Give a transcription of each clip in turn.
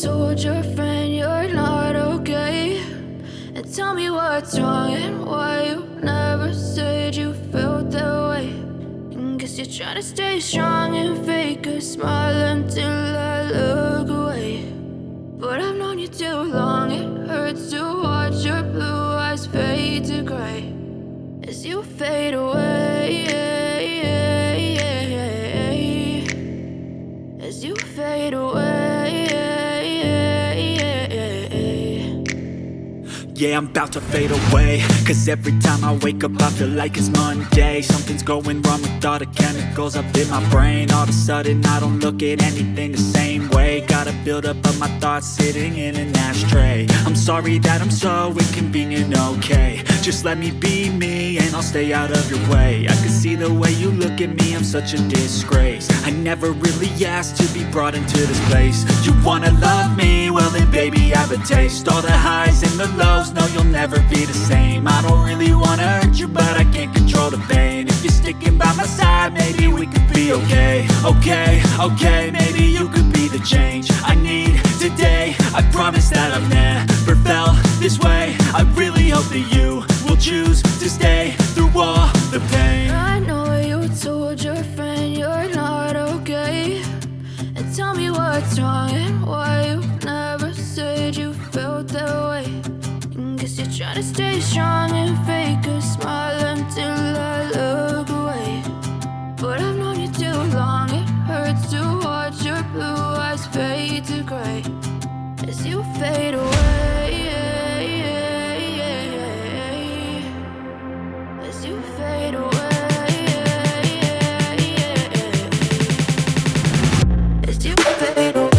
told your friend you're not okay? And tell me what's wrong and why you never said you felt that way. And guess you're trying to stay strong and fake a smile until I look away. But I've known you too long, it hurts to watch your blue eyes fade to gray as you fade away, as you fade away. Yeah, I'm about to fade away, cause every time I wake up I feel like it's Monday. Something's going wrong with all the chemicals up in my brain. All of a sudden I don't look at anything the same way. Got a buildup of my thoughts sitting in an ashtray. I'm sorry that I'm so inconvenient, okay? Just let me be me and I'll stay out of your way. I can see the way you look at me, I'm such a disgrace. I never really asked to be brought into this place. You wanna love me? Well then baby have a taste. All the highs and the lows, no you'll never be the same. I don't really wanna hurt you but I can't control the pain. If you're sticking by my side maybe we could be okay. Okay, maybe you could be the change I need today. I promise that I've never felt this way. I really hope that you will choose to stay through all the pain. I know you told your friend you're not okay. And tell me what's wrong and why you never said you felt that way. And guess you're trying to stay strong and fake a smile until I look away. But I've known you too long, it hurts to watch your blue eyes fade to gray as you fade away, as you fade away, as you fade away.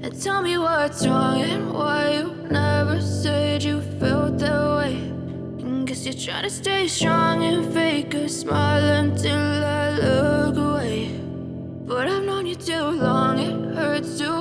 And tell me what's wrong and why you never said you felt that way. And guess you're trying to stay strong and fake a smile until I look away. But I've known you too long, it hurts to